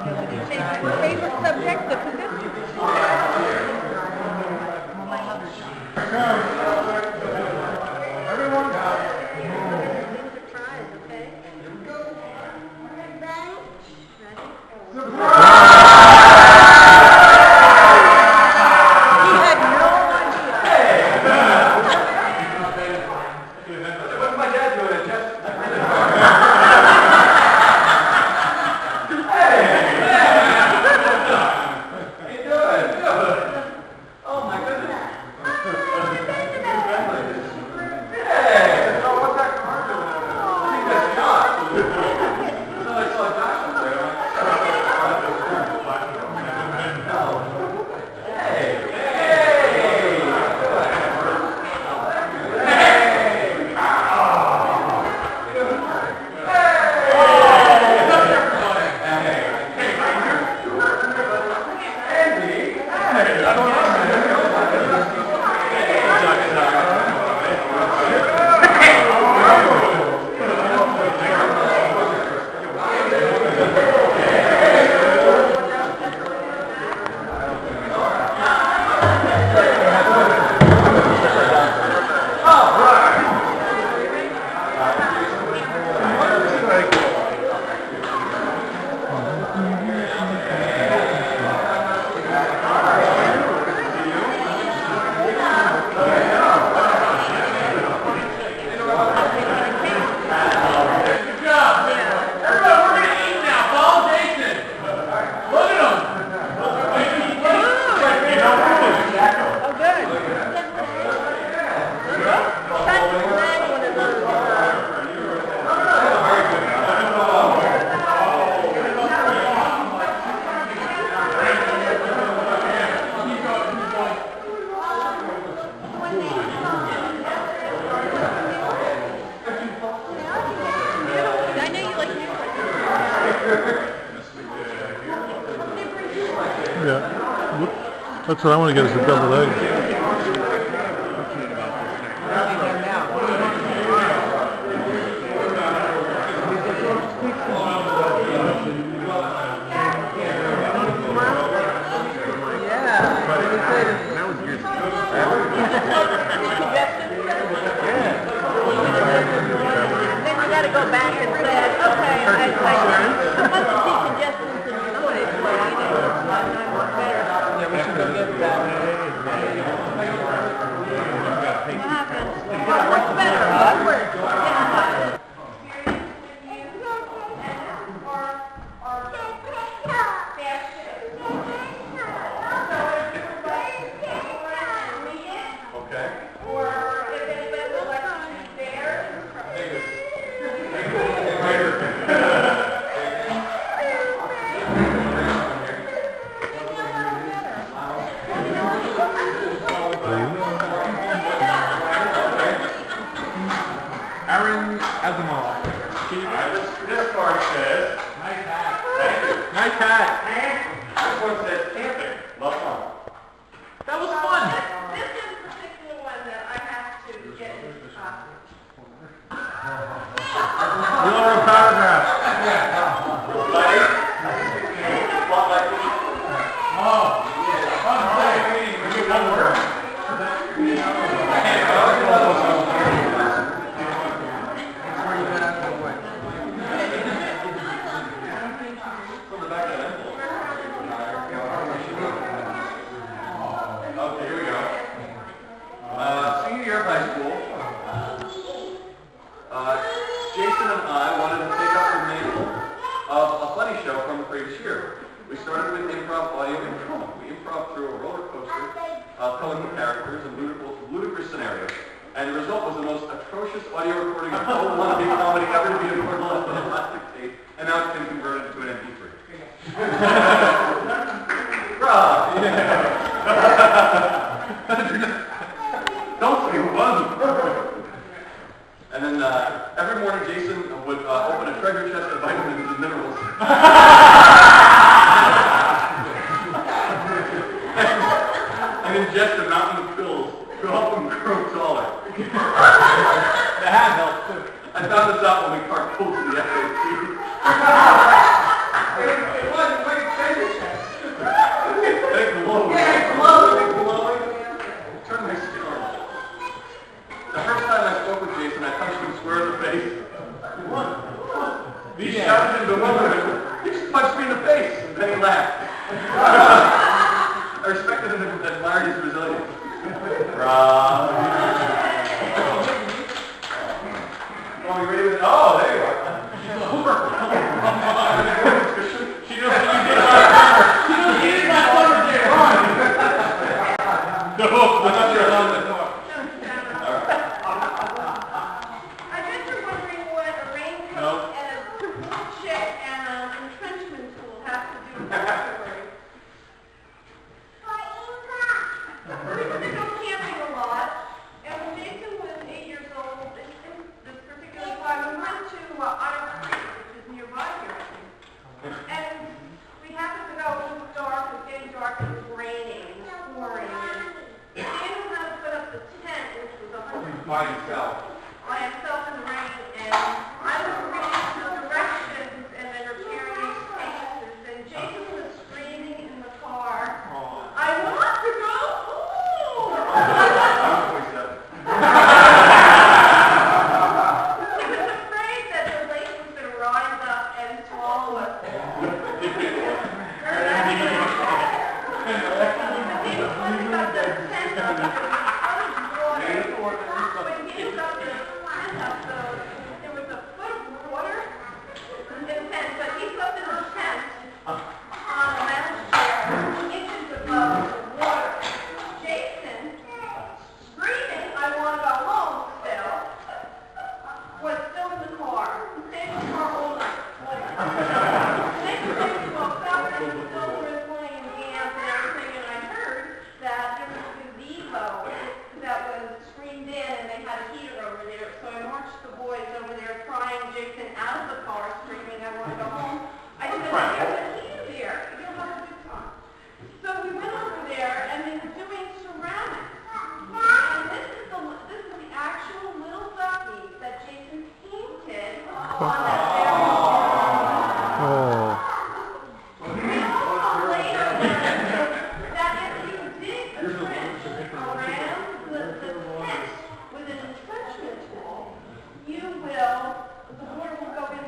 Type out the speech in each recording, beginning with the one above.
Favorite subject of physics? Everyone got it. Yeah. That's what I want to get is a double egg. Go back and say, okay, I must see suggestions in your noise, but I know what's better. Yeah, we should go get that. What happened? What's better? Upward. Yeah. Aaron Asimov. This card says, nice hat. Thank you. Nice hat. This one says camping. Love fun. That was fun. This is a particular one that I have to get into copy. Lower paragraph. Senior year of high school, Jason and I wanted to take up the mantle of a funny show from the previous year. We started with improv audio and drama. We improv through a roller coaster of colorful characters and ludicrous scenarios, and the result was the most atrocious audio recording of full wannabe comedy ever to be recorded on a plastic tape, and now it's been converted to an MP3. Don't say it wasn't. And then every morning Jason would open a treasure chest of vitamins and minerals. and ingest a mountain of pills to help him grow taller. The hat helped too. I found this out when we carpooled to the SAT. he laughed. I respected and admired his resilience. Rob. Oh, you ready with it? Oh, there you are. She knows what you did. She knows you did my summer day. No, I'm not sure I'm on the door. I guess you're wondering what a raincoat and a check and an entrenchment tool have to do with the story. We used to go camping a lot, and when Jason was 8 years old, in this particular time, we went to Otter Creek, which is nearby here, I think. And we happened to go, it was dark, it was getting dark, it was raining, it was pouring, and Daniel had to put up the tent, which was a By himself. by himself in the rain, and I was reading the directions, and they were carrying these cases, and Jason was screaming in the car, I want to go home! He was afraid that the lake was going to rise up and swallow us. But he was looking up the tent up, there was water. When he was up the tent up, there was a foot of water in the tent, but he slept in the tent on a lounge chair, inches above the water. Jason, screaming, I want to go home still, was still in the car. He stayed in the car all night. The next day we woke up and he still was playing games and everything, and I heard that there was a gazebo that was screened in and they had a heater over there. So I marched the boys over there crying Jason out of the car, screaming, I want to go home. I said, there's a heater there. You'll have a good time. So we went over there and they were doing ceramics. And this is the actual little ducky that Jason painted on that very Oh. we also later learned that if you dig a trench around the tent with an entrenchment tool, the water will go in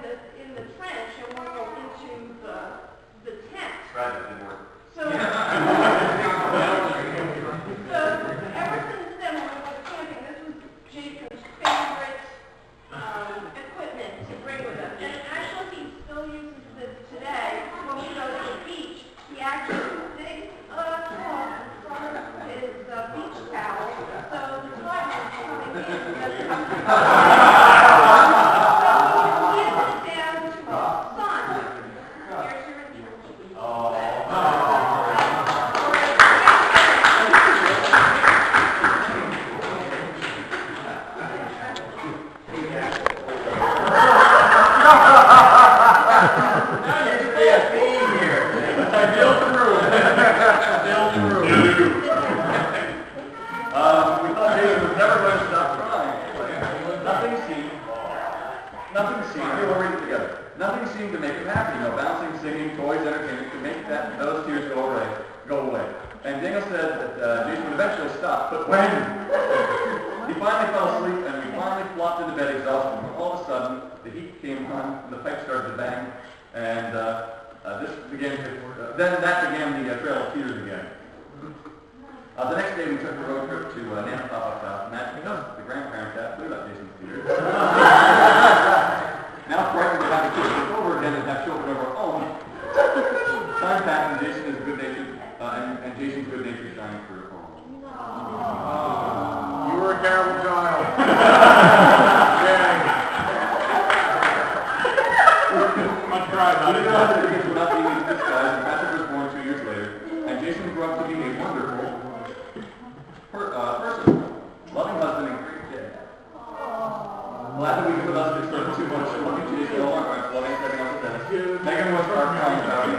the trench and won't go into the tent. Right, it didn't work. So ever since then, when we went camping, this was Jason's favorite equipment to bring with us. And actually, he still uses this today. When we go to the beach, he actually digs a hole in front of his beach towel, so the tide is coming in. So he gets it down to the sun. Here's your entrenchment. We thought Jason was never going to stop crying. Nothing seemed, we were reading together. Nothing seemed to make him happy. Bouncing, singing, toys, entertainment could make those tears go away. And Daniel said that Jason would eventually stop, but when? He finally fell asleep, and we finally flopped into bed exhausted. When all of a sudden, the heat came on, and the pipe started to bang, and then that began the trail of tears again. The next day we took a road trip to Nana and Papa's house, and that's because the grandparents had blew out Jason's tears. Now frightened to have the kids look over again and have children of our own. Time passed and Jason is good-natured, and Jason's good nature shining through. You were a terrible child. Much pride, We didn't know how to do this without being in disguise, and Patrick was born 2 years later, and Jason grew up to be a wonderful person, loving husband and great kid. Glad that we could put us to spend too much loving Jason all our lives, loving setting up the tennis. Megan was our crying about it.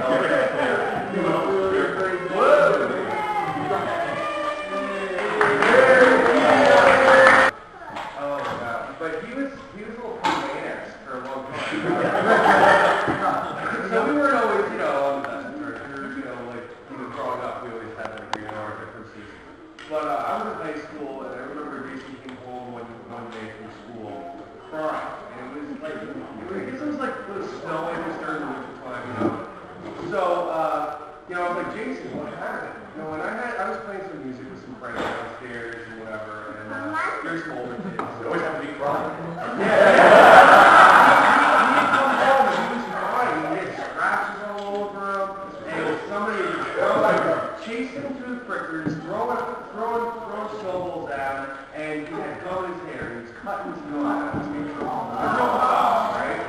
you know, I was like, Jason, what happened? You know, and I was playing some music with some friends downstairs and whatever, and there's some older kids. You always have to be crying. Chasing him through the frickers, throwing snowballs at him, and he had gum in his hair, and he was cutting his nose out. It was real tough, right?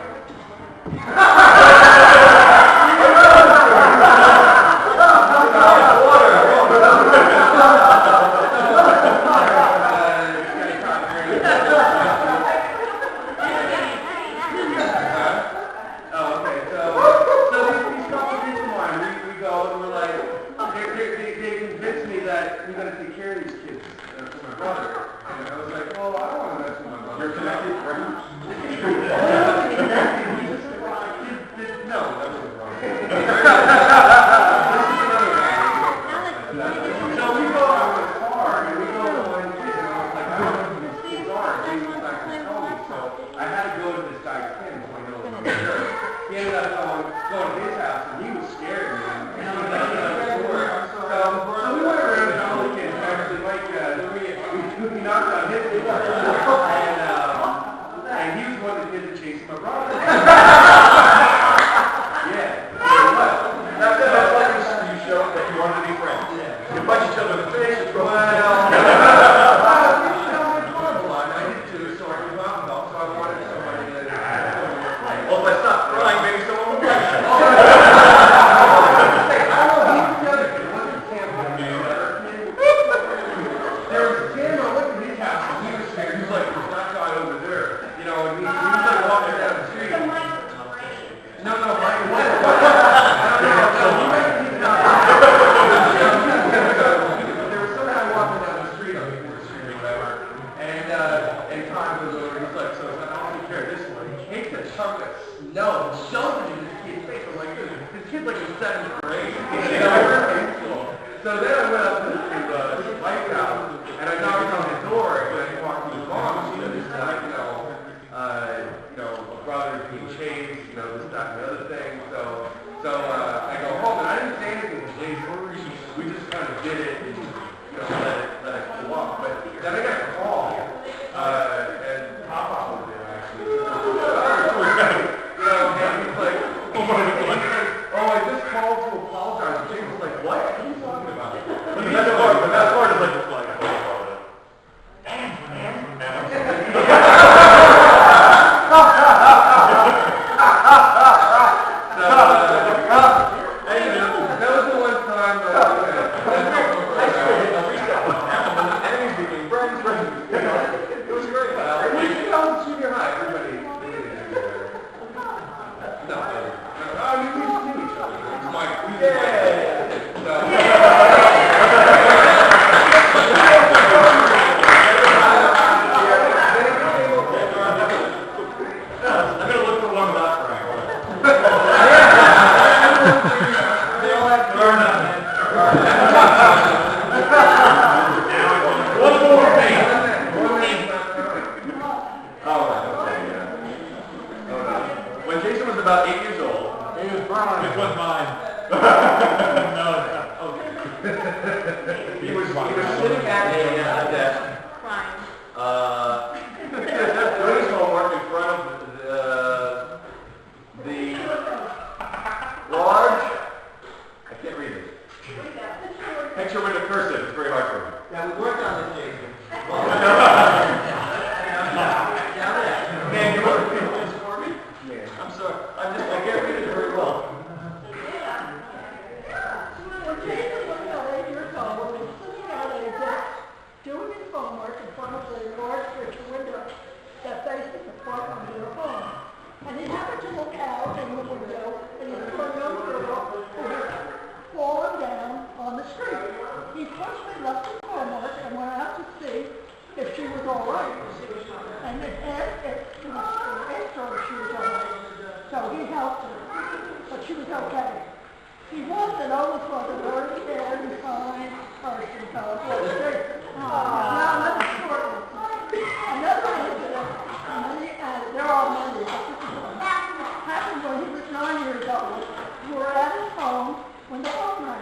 Happened when he was 9 years old. We were at his home when the phone rang.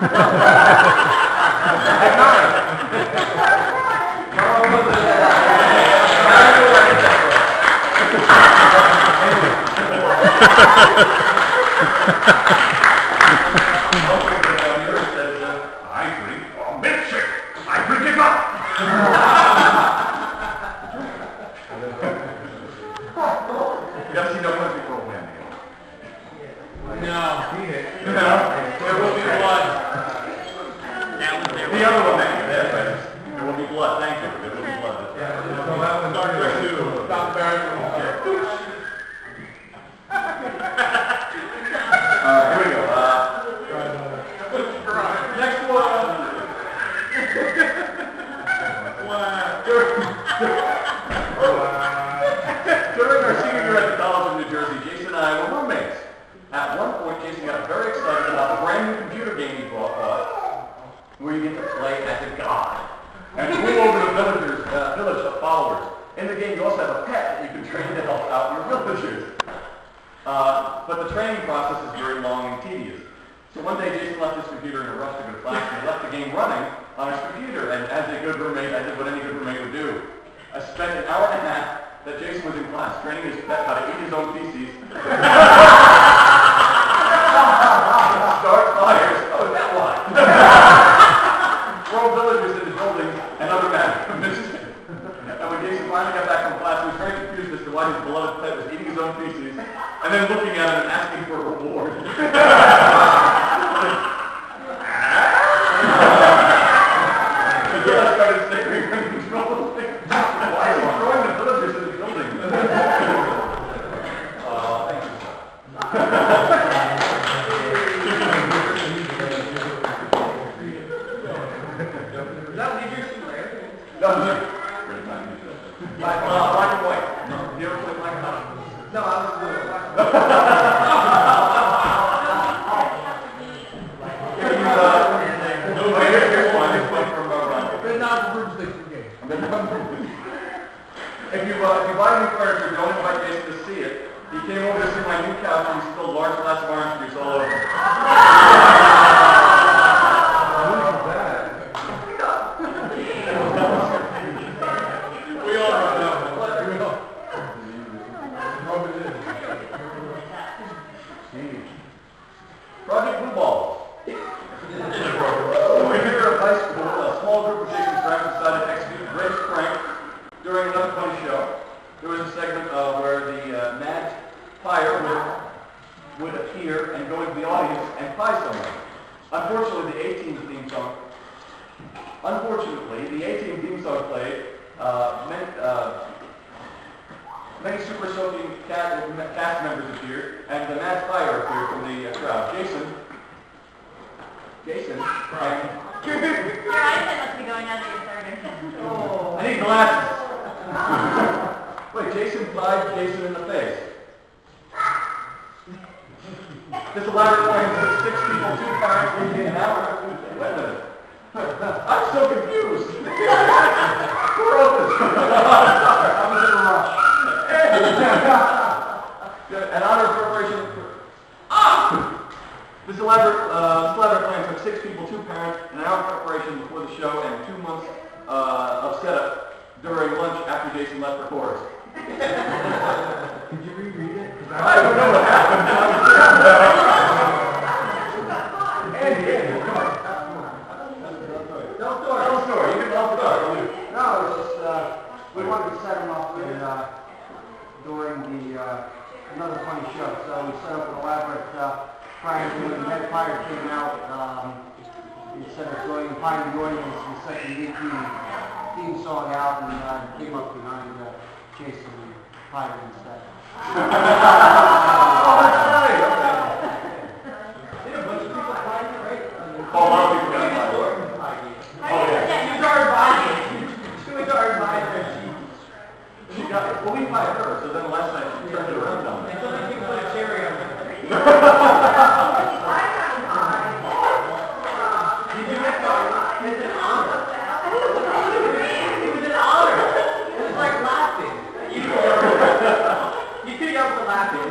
At 9. I drink a milkshake. I drink it up. You ever seen No Country for Old Men? No. No. There will be blood. The other one, thank you. There will be blood. Thank you. There will be blood. So that was Star Trek 2. Stop there. Here we go. Next one. During our senior year at the College of New Jersey, Jason and I were roommates. At one point, Jason got very excited about a brand new computer game he bought, where you get to play as a god and rule over the village of followers. In the game, you also have a pet that you can train to help out your villagers. But the training process is very long and tedious. So one day, Jason left his computer in a rush to go to class, and he left the game running on his computer. And as a good roommate, I did what any good roommate would do. I spent an hour and a half that Jason was in class training his pet how to eat his own feces, start fires. Oh, is that why? Throw villagers into buildings and other matters. And when Jason finally got back from class, he was very confused as to why his beloved pet was eating his own feces and then looking at him and asking for a reward. The girl started staring at control. Why is he throwing the villagers in the building? Thank you. Is that what you do, Larry? No, no. Black and white. No, you ever play black and white? No, I was doing it. Here's one from Ron. They're not the broomstick game. If you buy new furniture, don't invite Jason to see it. He came over to see my new couch and he spilled large glass of orange juice all over it. We all run out. We all. Project Blue Balls. Over here at high school, a small group of Jason's friends decided to execute a great prank during another funny show. There was a segment where the mad fire would appear and go into the audience and pie someone. Unfortunately, the A-Team theme song played. Many super soaking cast members appeared, and the mad fire appeared from the crowd. Jason, Your eyesight must be going out that you're starting. I need glasses. Wait, Jason pied Jason in the face. This elaborate plan took 6 people, 2 parents, leaving an hour. Wait a minute. I'm so confused. Who wrote this? I was in a rush. An honor of preparation. This elaborate plan took 6 people, 2 parents, an hour of preparation before the show, and 2 months of setup during lunch after Jason left for chorus. Could you reread it? I don't know what happened. Andy, come on. Tell a story. You can tell a story. No, it's just, we wanted to set them up during another funny show. So we set up an elaborate prank when the Mad Fire came out. Instead of going and finding the audience, we set the theme song out and came up behind Jason and Fire instead. Oh, that's funny. Okay. Yeah, a bunch of people find it, right? Oh, a lot of people got it. Oh, yeah. She got it. Well, we fired her, so then last night she turned it around on me. And somebody can put a cherry on it. Did you get that? It's an honor. It was an honor. It was like laughing. You could have got the laughing.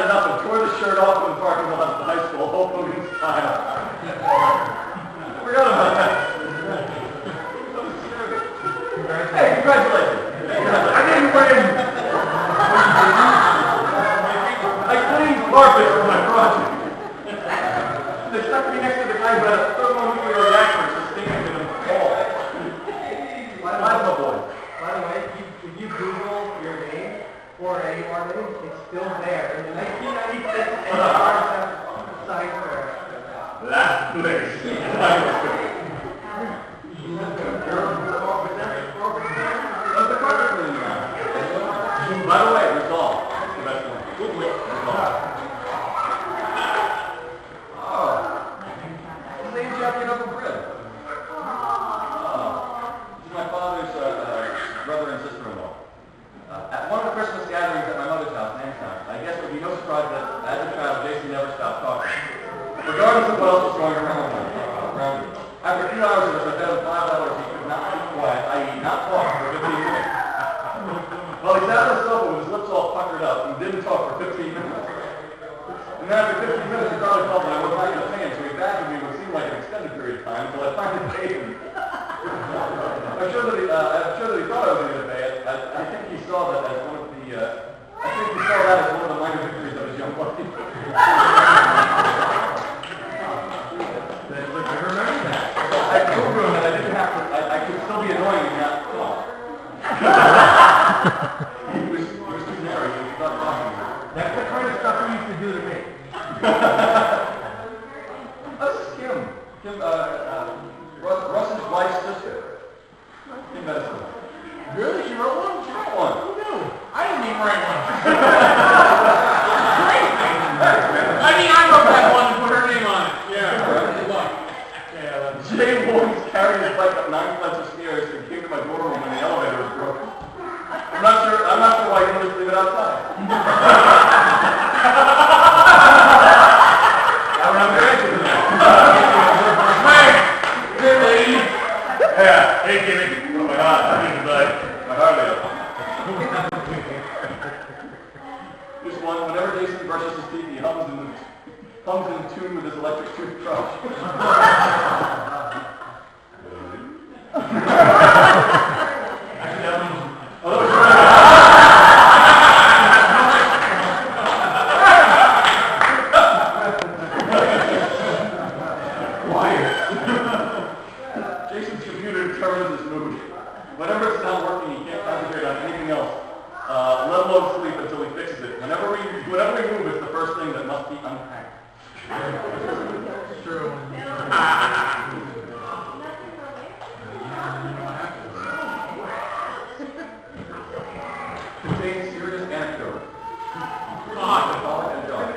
had enough and tore the shirt off in the parking lot of the high school, Hulk Hogan style. Forgot about that. Hey, congratulations. I didn't win. I cleaned carpet for my project. They stuck me next to the guy who had a thermonuclear reactor sustained in a ball. By the way, if you Google your name or AUR name, it's still there. In the 1996 AUR site for Last place. That's the carpet cleaning now. By the way, resolve. That's the best one. Google it. Resolve. Oh. Same champion of the bread. This is my father's brother and sister-in-law. At one of the Christmas gatherings at my mother's house in Amsterdam, I guess it would be no surprise that as a child, Jason never stopped talking. Regardless of what else was going around him. After 2 hours of this, I bet him $5 he could not be quiet, i.e. not talk for 15 minutes. Well, he sat on the sofa with his lips all puckered up and didn't talk for 15 minutes. And then after 15 minutes, he probably felt that I wasn't going to pay him, so he backed me what seemed like an extended period of time until I finally paid him. I'm sure that he thought I was going to pay it. I think he saw that as one of the minor victories of his young life. I remember that. I proved to him that I didn't have to, I could still be annoying and not talk. He was too narrow, he was not talking to me. That's the kind of stuff he used to do to me. This is Kim. Russ's wife's sister. Kim Medicine. Really? She wrote one? She wrote one. Who knew? I didn't even write one. I mean, I wrote that one and put her name on it. Yeah. Good luck. Jay Williams carried his bike up 9 flights of stairs and came to my dorm room when the elevator was broken. I'm not sure why he didn't just leave it outside. I remember answering to that. Hey, lady. Yeah, hey, Jimmy. Oh my God, I need to bud. My heart rate up. Just one, whenever Jason brushes his teeth, he hums in tune with his electric toothbrush. Jason's computer determines his mood. Whenever it's not working, he can't concentrate on anything else, let alone sleep until he fixes it. Whenever we move, it's the first thing that must be unpacked. It's true. Contains serious anecdotes. Alcoholic and dark.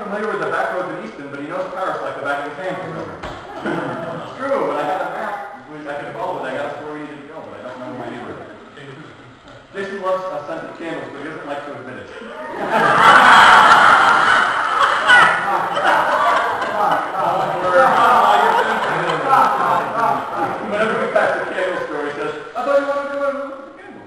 familiar with the back roads in Easton, but he knows Paris like the back of his hand. It's true, when I had a map, I could follow it. I got a story he didn't go, but I don't know my neighborhood. Jason loves scented candles, but he doesn't like to admit it. Whenever we pass the candle store, he says, I thought you wanted to do it with the candle.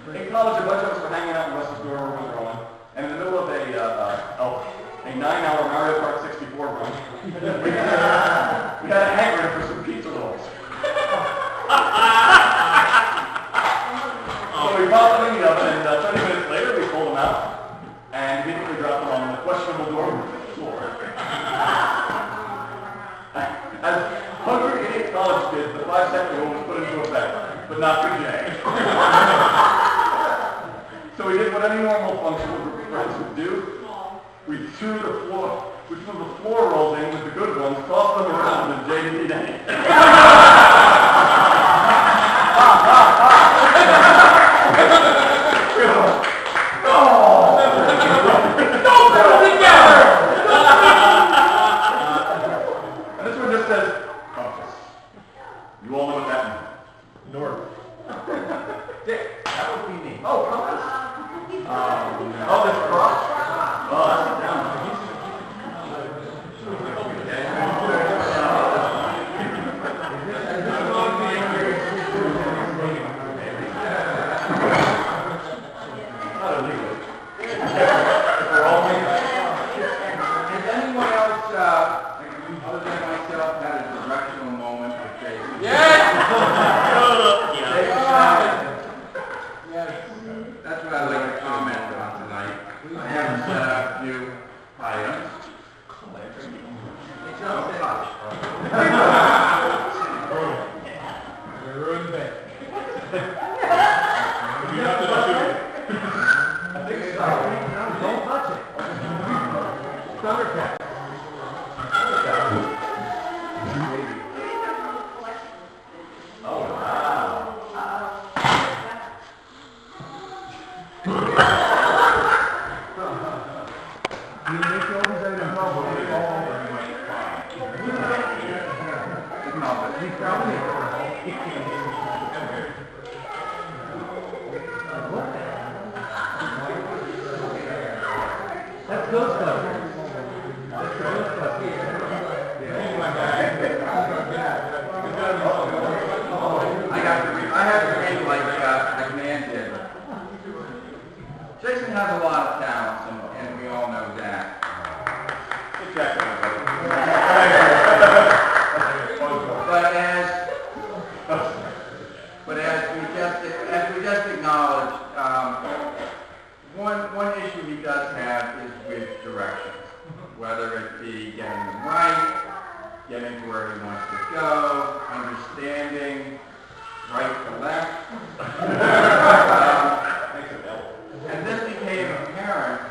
In college, a bunch of us were hanging out in Russell's door where we were going, and in the middle of a 9-hour Mario Kart 64 run, we had a hankering for some pizza rolls. So we popped them in the oven, and 20 minutes later, we pulled them out, and immediately dropped them on the questionable door floor. As hungry idiot college kids, the 5-second rule was put into effect, but not for Jay. So we did what any normal functional group of friends would do. We threw the floor rolls in with the good ones, tossed them around, and Jay didn't eat any. And this one just says, compass. You all know what that means. North. Dick, that would be me. Oh, compass. Oh, this cross? Oh, that's down. Has anyone else, other than myself, had a directional moment with Jason? Yes! That's what I'd like to comment on tonight. I have set up a few items. It's not touch. I think so. Don't touch it. Thundercat. Oh, wow. You make all these items over. That's Ghostbusters. That's Ghostbusters. I have to read like a man did. Jason has a lot of talents, and we all know that. Exactly. But as we just acknowledged, one issue he does have is with directions, whether it be getting them right, getting to where he wants to go, understanding right to left. And this became apparent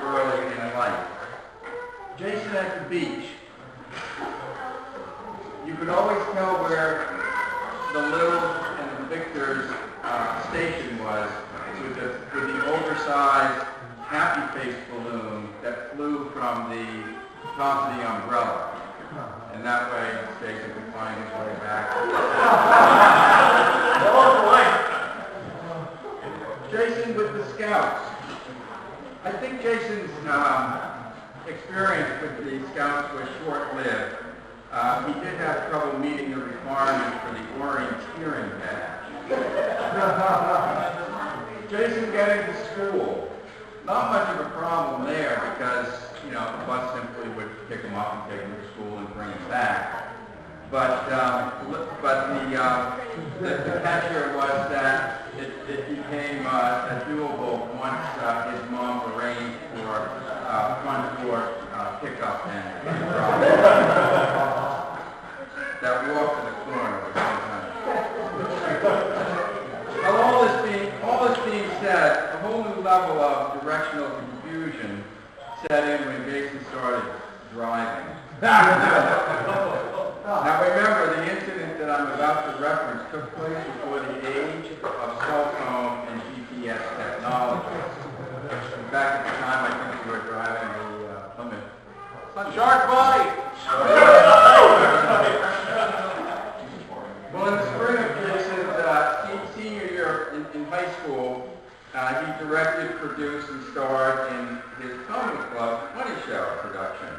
early in life. Jason at the beach. You could always tell where the Lil and the Victor's station was with the oversized happy face balloon that flew from the top of the umbrella. And that way Jason could find his way back. Jason with the Scouts. I think Jason's experience with the Scouts was short-lived. He did have trouble meeting the requirements for the orienteering badge. Jason getting to school. Not much of a problem there because, the bus simply would pick him up and take him to school and bring him back. But the catcher was that it became doable once his mom arranged for front door pickup and drop. That walk to the corner was sometimes. All this being said, a whole new level of directional confusion set in when Jason started driving. took place before the age of cell phone and GPS technology. In fact, at the time, I think we were driving the Plymouth Shark Body! Well, in the spring of Jason's senior year in high school, he directed, produced, and starred in his comedy club Funny Show production.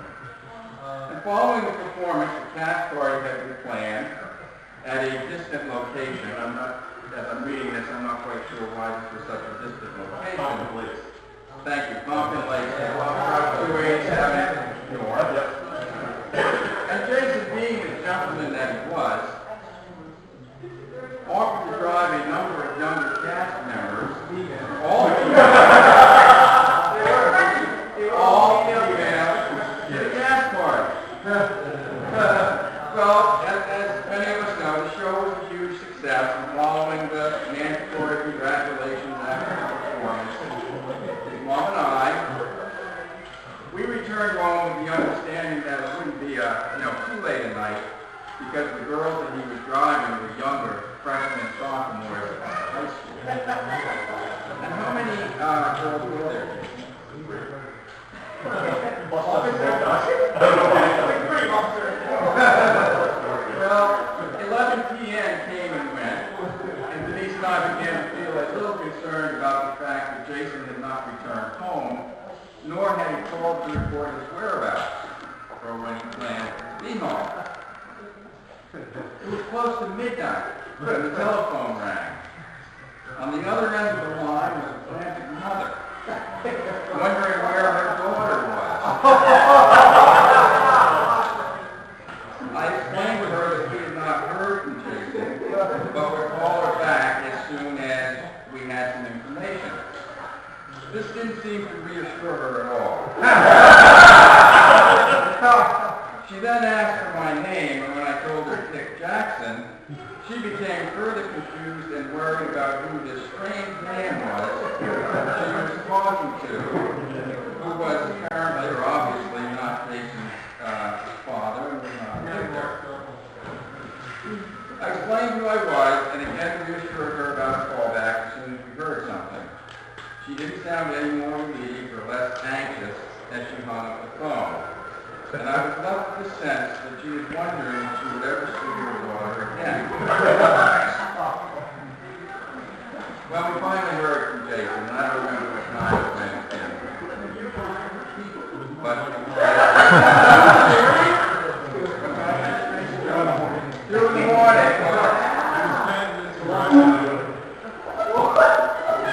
And following the performance, the cast party had been planned at a distant location. As I'm reading this, I'm not quite sure why this was such a distant location. Thank you, Compton Lakes, about 287 north. And Jason, being the gentleman that he was, offered to drive a number of younger cast members, all female, to the cast party. Well, as many of us know, the show was a huge success, and following the mandatory congratulations after the performance, his mom and I, we returned home with the understanding that it wouldn't be too late at night, because the girls that he was driving were younger, freshmen and sophomores at high school. And how many girls were there? Well, 11 p.m. came and went, and Denise and I began to feel a little concerned about the fact that Jason had not returned home, nor had he called to report his whereabouts, or when he planned to be home. It was close to midnight when the telephone rang. On the other end of the line was a frantic mother, wondering where her daughter was. I explained to her that we had not heard from Jason, but would call her back as soon as we had some information. This didn't seem to reassure her at all. She then asked for my name, and when I told her Dick Jackson, she became further confused and worried about who this strange man was she was talking to, who was apparently or obviously not Jason's father and was not Victor. I explained who I was, and again reassured her about a callback as soon as we heard something. She didn't sound any more relieved or less anxious as she hung up the phone. And I was left with the sense that she was wondering if she would ever see her daughter again. Well, we finally heard from Jason, and I don't remember what time it went in. But through the morning.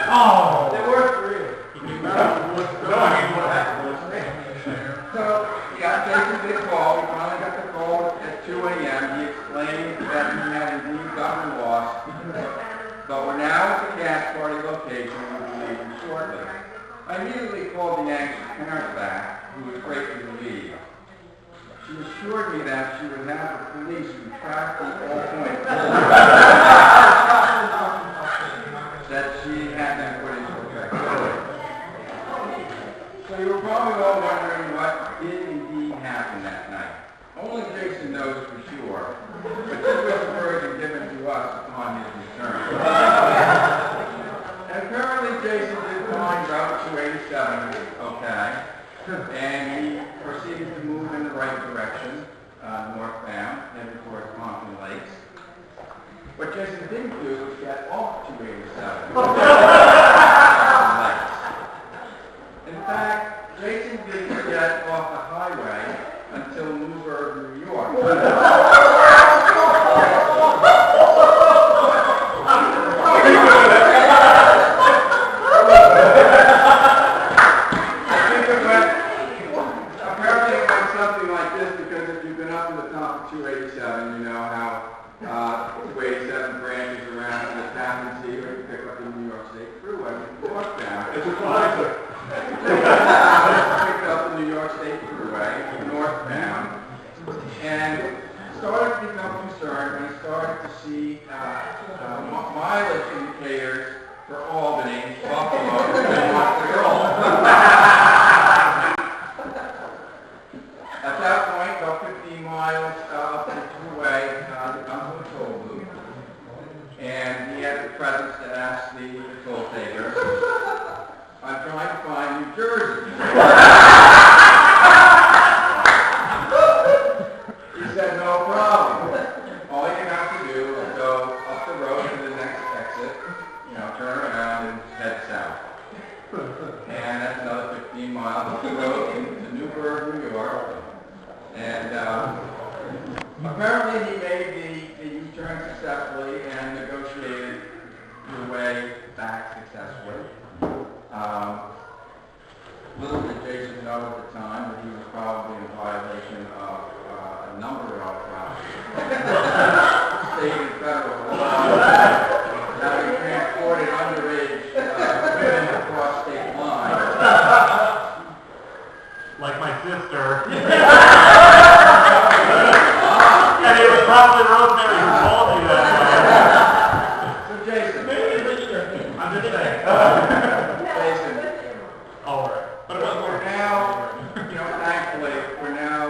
Oh! They were three. So, Jason did call. We finally got the call at 2 a.m. He explained that he had indeed gotten lost, but we're now at the cast party location and we'll be leaving shortly. I immediately called the anxious parent back, who was greatly relieved. She assured me that she would have the police retract the all-point that she had been put into effect. So you were probably all wondering what did indeed happen that night. Only Jason knows for sure, but this was the version given to us upon his return. And apparently Jason did find Route 287 okay, and he proceeded to move in the right direction, northbound, heading towards Compton Lakes. What Jason didn't do was get off 287. In fact, Jason didn't get off the highway until Newburgh, New York. Apparently it went something like this, because if you've been up in the top of 287, you know how 287 branches around to the Tappan Zee, or you pick up the New York State Thruway northbound. It's a classic. Picked up the New York State Thruway northbound, and started to become concerned when I started to see mileage indicators for Albany, Buffalo, and Montreal. At that point, about 15 miles up the thruway, to come to a toll booth. probably Rosemary who told you that. So Jason, I'm just saying. Jason, All right. But it wasn't we're now, thankfully, we're now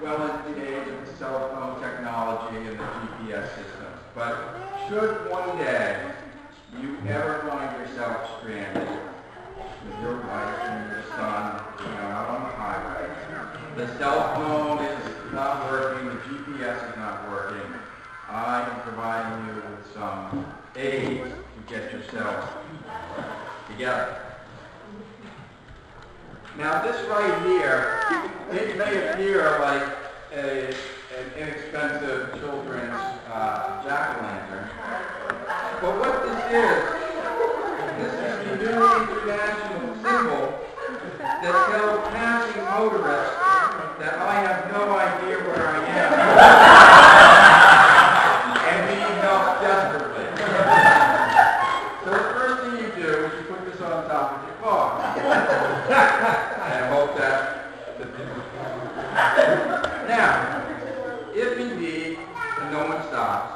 well into the age of the cell phone technology and the GPS systems. But should one day you ever find yourself stranded with your wife and your son, out on the highway, the cell phone is not working, the GPS is not working, I am providing you with some aids to get yourself together. Now this right here, it may appear like an inexpensive children's jack-o'-lantern, but what this is the new international symbol that tells passing motorists that I have no idea where I am and need help desperately. So the first thing you do is you put this on top of your car. And hope that. Now, if indeed no one stops,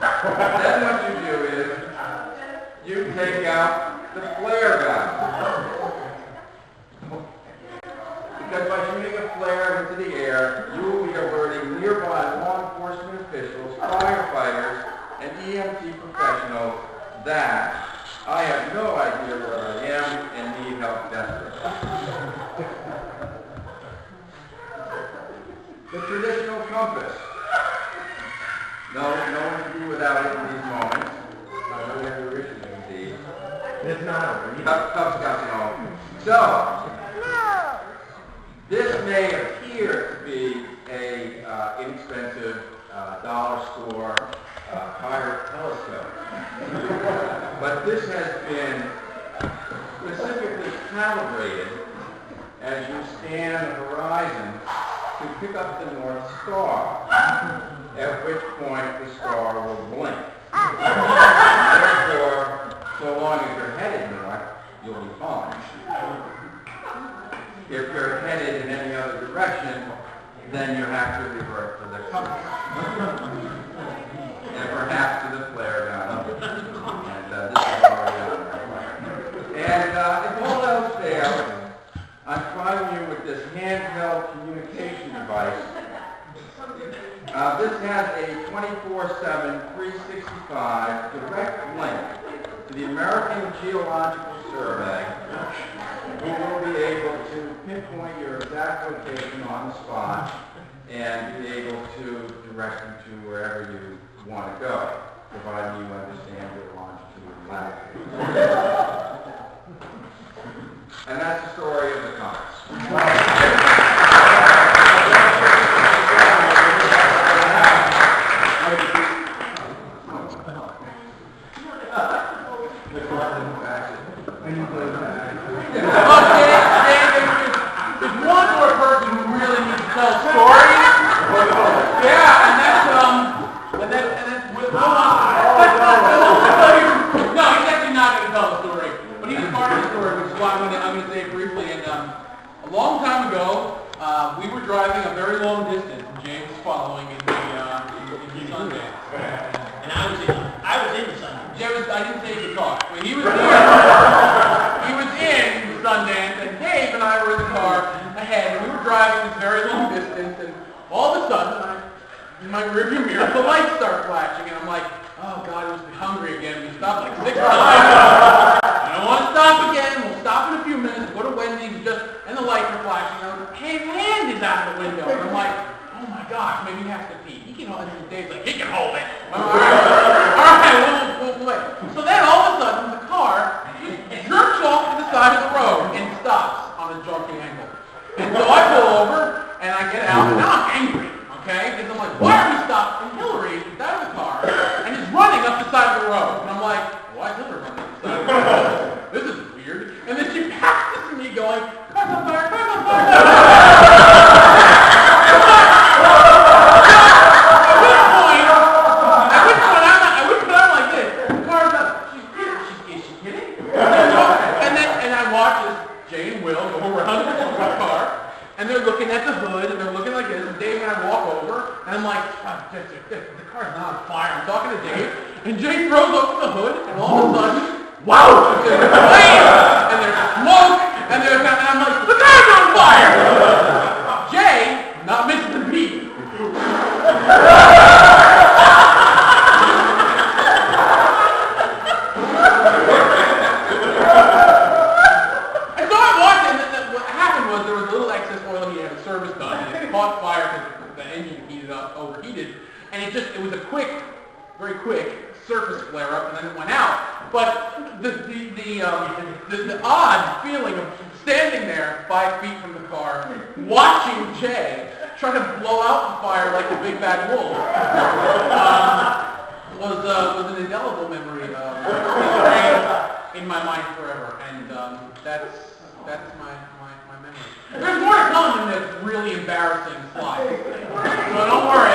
then what you do is you take out the flare gun. Because by shooting a flare into the air, you will be alerting nearby law enforcement officials, firefighters, and EMT professionals that I have no idea where I am and need help desperately. The traditional compass. No one can do without it in these moments. I know we have your wishes indeed. It's not over. Cub Scouts and all. So, this may appear to be a inexpensive dollar store pirate telescope, but this has been specifically calibrated as you scan the horizon to pick up the North Star, at which point the star will blink. Therefore, so long as you're headed north, you'll be fine. If you're headed in any other direction, then you have to revert to the compass. And perhaps to the flare gun. And this is already on there. And if all else fails, I'm providing you with this handheld communication device. This has a 24/7, 365 direct link to the American Geological Survey, who will be able to pinpoint your exact location on the spot and be able to direct you to wherever you want to go, providing you understand your longitude and latitude. And that's the story of the compass. There's one more person who really needs to tell stories. Yeah, and that's no, he's actually not going to tell the story, but he was part of the story, which is why I'm going to say it briefly. And a long time ago, we were driving a very long distance, and James was following in the Sundance. And I was in the Sundance. James, I didn't say the car. When he was in the Sundance, and Dave and I were in the car ahead, and we were driving this very long distance, and all of a sudden, in my rearview mirror, the lights start flashing, and I'm like, oh God, I must be hungry again. We stopped like 6 times. I don't want to stop again. We'll stop in a few minutes, go to Wendy's, and the lights are flashing. And his hand is out of the window, and I'm like, oh my gosh, maybe he has to pee. He can hold it. Dave's like, he can hold it. All right, we'll wait. So then all of a sudden, the car jerks off to the side of the road and stops on a jerking angle. And so I pull over, and I get out, and now I'm angry, okay? Because I'm like, why are we stopped? And Hillary is out of the car, and is running up the side of the road. And I'm like, why is Hillary running up the side of the road? This is weird. And then she passes me going, cars on fire, cars on fire. And they're looking at the hood, and they're looking like this, and Dave and I walk over, and I'm like, God, the car's not on fire. I'm talking to Dave, and Jay throws open the hood, and all of a sudden, wow! There's flames, and there's smoke, and I'm like, the car's on fire! Jay, not missing the beat. And so I watched it, and what happened was there was a little excess oil. He had a service done, and it caught fire because the engine heated up, overheated, and it was a quick, very quick surface flare up, and then it went out. But the odd feeling of standing there 5 feet from the car, watching Jay try to blow out the fire like the big bad wolf, was an indelible memory in my mind forever, and that's my memory. There's more to come in this really embarrassing slide, so don't worry.